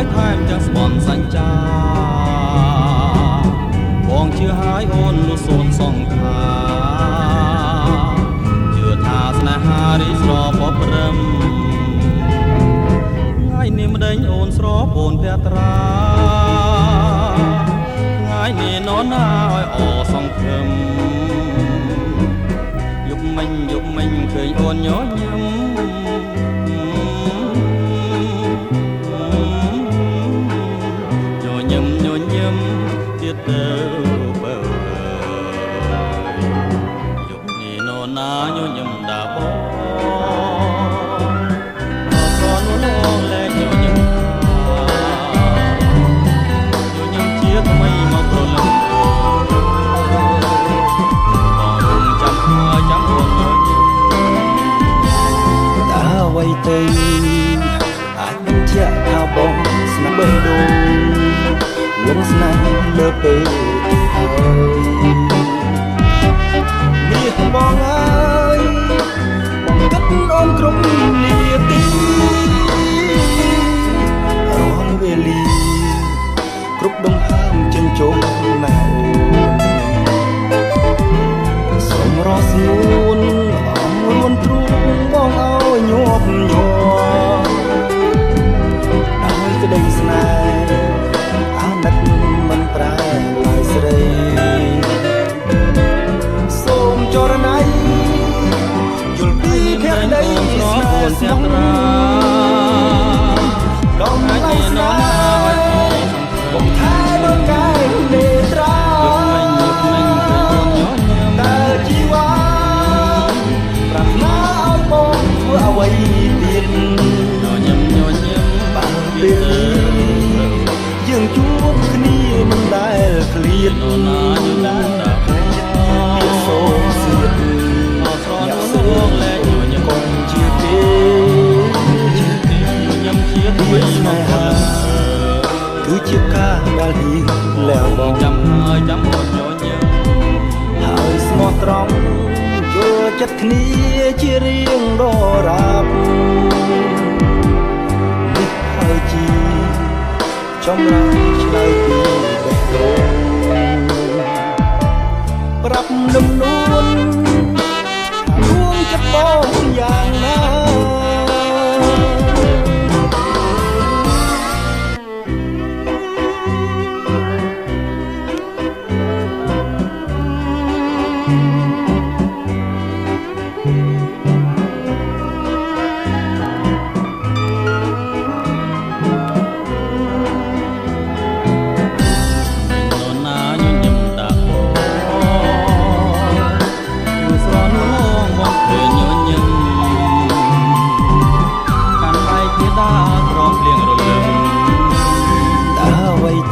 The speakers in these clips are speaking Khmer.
យថែមទាំងស្បន់សញ្ចាបងជឿហើយអូនលុះសូនសង្ខាជឿថាស្នេហារីស្រពព្រឹមថ្ងៃនេះម្ដេចអូនស្រពូនភត្រាថ្ងៃនេះនរណាឲ្យអសង្ឃឹមយប់មិញឃើញអូនញញឹមទៀតទៅបើយប់នេះនរណាញញឹមដាបអត់ស្រនួលអងលែងញញឹមជាថ្មីមកប្រលឹងបងរងចាំហើយចាំអូនញញឹមតើអ្វីទៅអាចបញ្ជាក់ថាបងស្នេហ៍បេះដូងលងស្នេហ៍លើពើហើយមាសបងអើយបងគិតអូនគ្រប់នាទីរាល់វេលាគ្រប់ដងហើមចិញ្ចោមណាអូនសូមរស់ស្ងួនអងរួនទ្រូងបងឲ្យញាប់ញ័រដោយក្តីស្នេហ៍នឹកមិនប្រែឡើយស្រីសូមចរណៃយល់ពីភក្តីស្នេហ៍ស្មោះដល់ថ្ងៃស្នេហ៍បងថែដល់កាយនេត្រាតើជីវ៉ាប្រាថ្នាឲ្យបងធ្វើអ្វីទៀតបើពេលយើងជួបគ្នាមិនដែលឃ្លាតអូនណាយណាទៀតសូមសៀតអត់ស្រណួលលែងញញឹមកុំជាទេញញឹមជាថ្មីមកហាគឺជាការដែលហ៊ានแล้วបងចាំហើយចាំអូនញញឹមហើយស្មោះត្រង់យល់ចិត្តគ្នាជារៀងដរាបនេះហើយជាចម្លើយឆ្លើយពីបេះដូងប្រាប់លំនួនរួងចិត្តបងយ៉ាងណា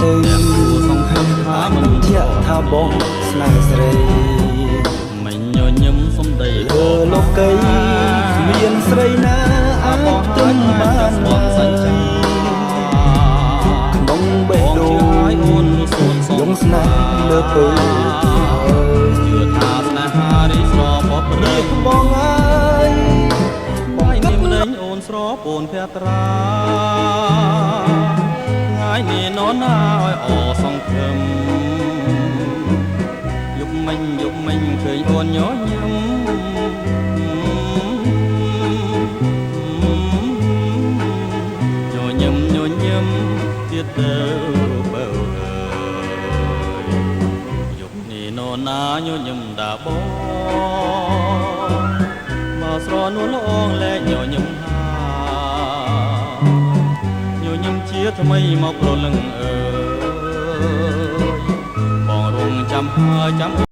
ទៅសង្ឃឹមថាមិនជាថាបងស្នេហ៍ស្រីមិនញញឹមសំដីលើលោកីមានស្រីណាអាចទំបានស្បន់សញ្ចាក្នុងបេះដូងឲ្យអូនសូនសងស្នេហ៍លើពើជឿថាស្នេហារីស្រពព្រឹកបងអើយបងគិតលេងអូនស្រពូនភត្រាថ្ងៃនេះនរណាឲ្យអសង្ឃឹមយប់មិញឃើញអូនញញឹមទៀតទៅបើយប់នេះនរណាញញឹមដាបមកស្រនួលអងលែងញញឹមញញឹមជាថ្មីមកប្រលឹងអើយបងរងចាំហើយចាំ